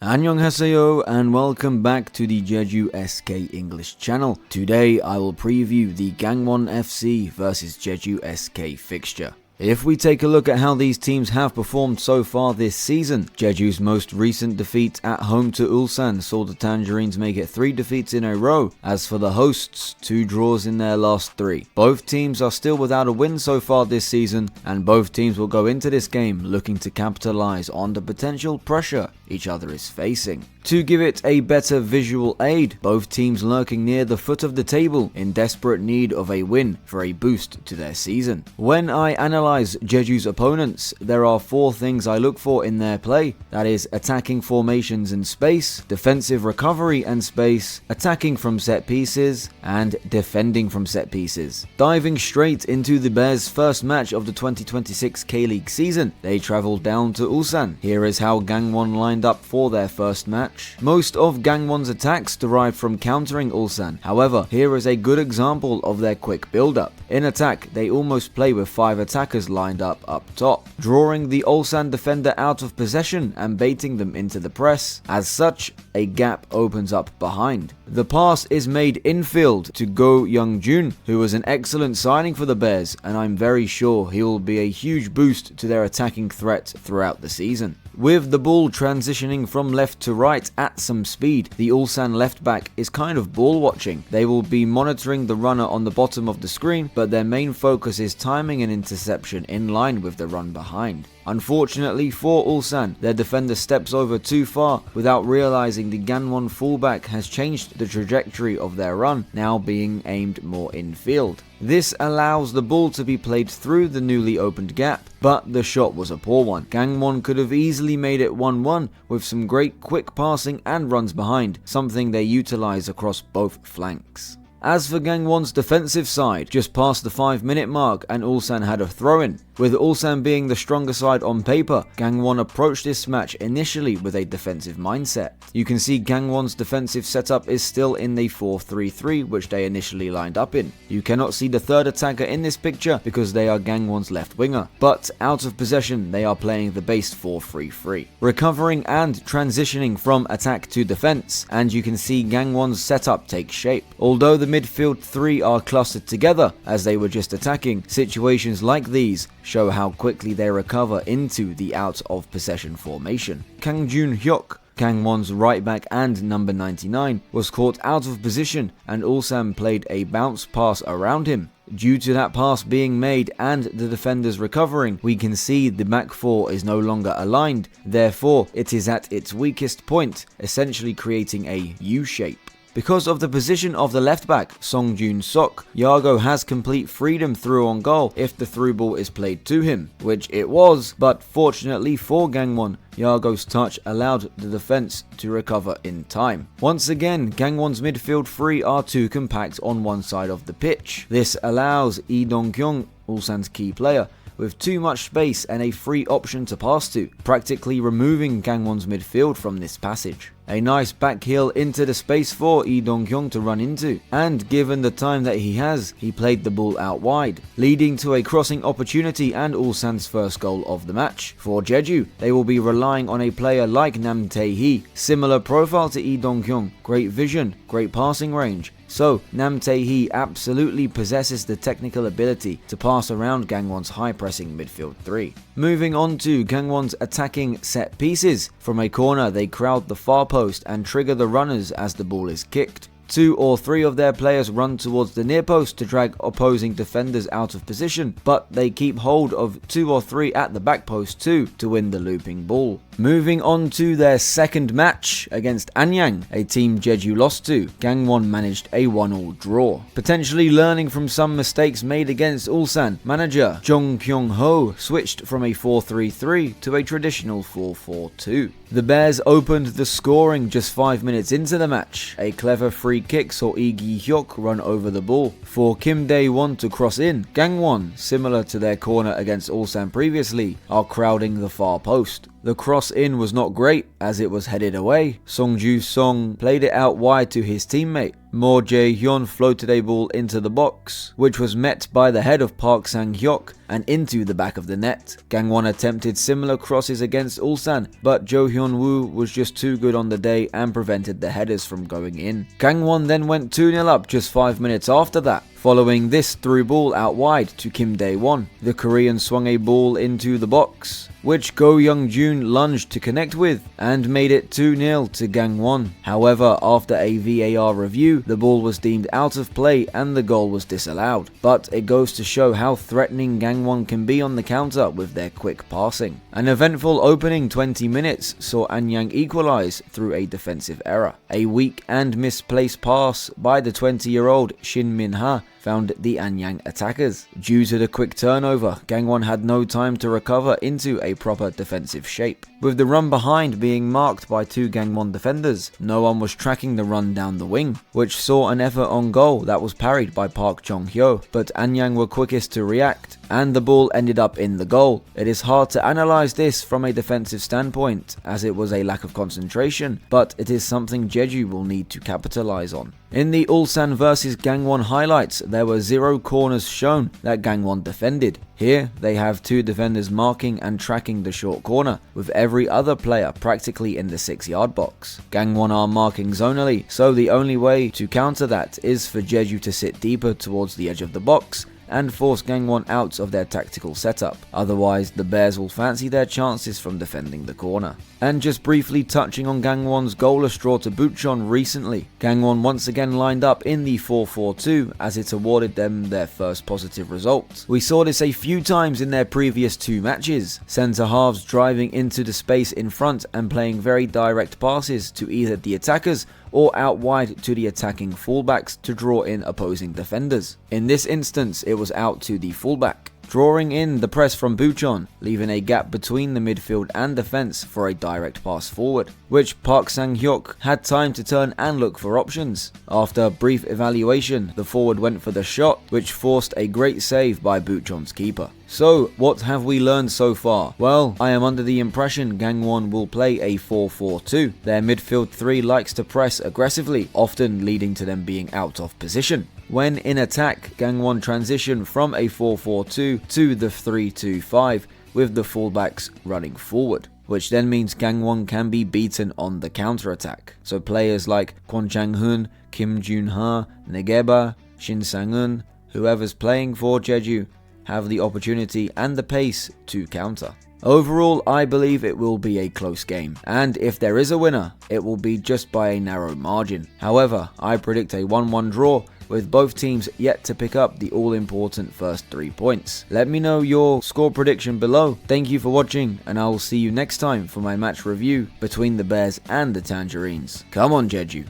안녕하세요 and welcome back to the Jeju SK English channel. Today I will preview the Gangwon FC vs Jeju SK fixture. If we take a look at how these teams have performed so far this season, Jeju's most recent defeat at home to Ulsan saw the Tangerines make it 3 defeats in a row. As for the hosts, 2 draws in their last 3. Both teams are still without a win so far this season, and both teams will go into this game looking to capitalize on the potential pressure each other is facing. To give it a better visual aid, both teams lurking near the foot of the table in desperate need of a win for a boost to their season. When I analyze Jeju's opponents, there are 4 things I look for in their play. That is attacking formations and space, defensive recovery and space, attacking from set pieces, and defending from set pieces. Diving straight into the Bears' first match of the 2026 K League season, they travelled down to Ulsan. Here is how Gangwon lined up for their first match. Most of Gangwon's attacks derived from countering Ulsan. However, here is a good example of their quick build-up. In attack, they almost play with 5 attackers lined up top, drawing the Ulsan defender out of possession and baiting them into the press. As such, a gap opens up behind. The pass is made infield to Go Young-jun, who was an excellent signing for the Bears, and I'm very sure he will be a huge boost to their attacking threat throughout the season. With the ball transitioning from left to right at some speed, the Ulsan left back is kind of ball watching. They will be monitoring the runner on the bottom of the screen, but their main focus is timing an interception in line with the run behind. Unfortunately for Ulsan, their defender steps over too far without realizing the Gangwon fullback has changed the trajectory of their run, now being aimed more infield. This allows the ball to be played through the newly opened gap, but the shot was a poor one. Gangwon could have easily made it 1-1 with some great quick passing and runs behind, something they utilize across both flanks. As for Gangwon's defensive side, just past the 5-minute mark and Ulsan had a throw-in. With Ulsan being the stronger side on paper, Gangwon approached this match initially with a defensive mindset. You can see Gangwon's defensive setup is still in the 4-3-3 which they initially lined up in. You cannot see the third attacker in this picture because they are Gangwon's left winger, but out of possession they are playing the base 4-3-3. Recovering and transitioning from attack to defense, and you can see Gangwon's setup take shape. Although the midfield 3 are clustered together as they were just attacking, situations like these show how quickly they recover into the out of possession formation. Kang Jun-hyuk, Gangwon's right back and number 99, was caught out of position and Ulsan played a bounce pass around him. Due to that pass being made and the defenders recovering, we can see the back 4 is no longer aligned, therefore it is at its weakest point, essentially creating a U-shape. Because of the position of the left back, Song Jun-sok, Yago has complete freedom through on goal if the through ball is played to him, which it was, but fortunately for Gangwon, Yago's touch allowed the defense to recover in time. Once again, Gangwon's midfield 3 are too compact on one side of the pitch. This allows Lee Dong-kyung, Ulsan's key player, with too much space and a free option to pass to, practically removing Gangwon's midfield from this passage. A nice back heel into the space for Lee Dong-kyung to run into, and given the time that he has, he played the ball out wide, leading to a crossing opportunity and Ulsan's first goal of the match. For Jeju, they will be relying on a player like Nam Tae-hee, similar profile to Lee Dong-kyung, great vision, great passing range. So, Nam Tae-hee absolutely possesses the technical ability to pass around Gangwon's high-pressing midfield 3. Moving on to Gangwon's attacking set pieces. From a corner, they crowd the far post and trigger the runners as the ball is kicked. 2 or 3 of their players run towards the near post to drag opposing defenders out of position, but they keep hold of 2 or 3 at the back post too to win the looping ball. Moving on to their second match against Anyang, a team Jeju lost to, Gangwon managed a 1-1 draw. Potentially learning from some mistakes made against Ulsan, manager Jong Kyung-ho switched from a 4-3-3 to a traditional 4-4-2. The Bears opened the scoring just 5 minutes into the match. A clever free kick saw Lee Gi-hyuk run over the ball for Kim Dae-won to cross in. Gangwon, similar to their corner against Ulsan previously, are crowding the far post. The cross in was not great as it was headed away. Song Ju-sung played it out wide to his teammate. Mo Jae-hyun floated a ball into the box, which was met by the head of Park Sang-hyuk and into the back of the net. Gangwon attempted similar crosses against Ulsan, but Jo Hyun-woo was just too good on the day and prevented the headers from going in. Gangwon then went 2-0 up just 5 minutes after that. Following this through ball out wide to Kim Dae-won, the Korean swung a ball into the box, which Go Young-jun lunged to connect with and made it 2-0 to Gangwon. However, after a VAR review, the ball was deemed out of play and the goal was disallowed. But it goes to show how threatening Gangwon can be on the counter with their quick passing. An eventful opening 20 minutes saw Anyang equalise through a defensive error. A weak and misplaced pass by the 20-year-old Shin Min-ha found the Anyang attackers. Due to the quick turnover, Gangwon had no time to recover into a proper defensive shape. With the run behind being marked by 2 Gangwon defenders, no one was tracking the run down the wing, which saw an effort on goal that was parried by Park Jong-hyo, but Anyang were quickest to react, and the ball ended up in the goal. It is hard to analyse this from a defensive standpoint, as it was a lack of concentration, but it is something Jeju will need to capitalise on. In the Ulsan vs Gangwon highlights, there were 0 corners shown that Gangwon defended. Here, they have 2 defenders marking and tracking the short corner, with every other player practically in the 6-yard box. Gangwon are marking zonally, so the only way to counter that is for Jeju to sit deeper towards the edge of the box and force Gangwon out of their tactical setup. Otherwise, the Bears will fancy their chances from defending the corner. And just briefly touching on Gangwon's goalless draw to Bucheon recently, Gangwon once again lined up in the 4-4-2 as it awarded them their first positive result. We saw this a few times in their previous 2 matches, centre halves driving into the space in front and playing very direct passes to either the attackers or out wide to the attacking fullbacks to draw in opposing defenders. In this instance, it was out to the fullback, drawing in the press from Bucheon, leaving a gap between the midfield and defence for a direct pass forward, which Park Sang-hyuk had time to turn and look for options. After a brief evaluation, the forward went for the shot, which forced a great save by Bucheon's keeper. So, what have we learned so far? Well, I am under the impression Gangwon will play a 4-4-2. Their midfield 3 likes to press aggressively, often leading to them being out of position. When in attack, Gangwon transition from a 4-4-2 to the 3-2-5 with the fullbacks running forward, which then means Gangwon can be beaten on the counter-attack. So players like Kwon Chang-hun, Kim Jun-ha, Negeba, Shin Sang-un, whoever's playing for Jeju, have the opportunity and the pace to counter. Overall, I believe it will be a close game, and if there is a winner, it will be just by a narrow margin. However, I predict a 1-1 draw, with both teams yet to pick up the all-important first 3 points. Let me know your score prediction below. Thank you for watching, and I will see you next time for my match review between the Bears and the Tangerines. Come on, Jeju.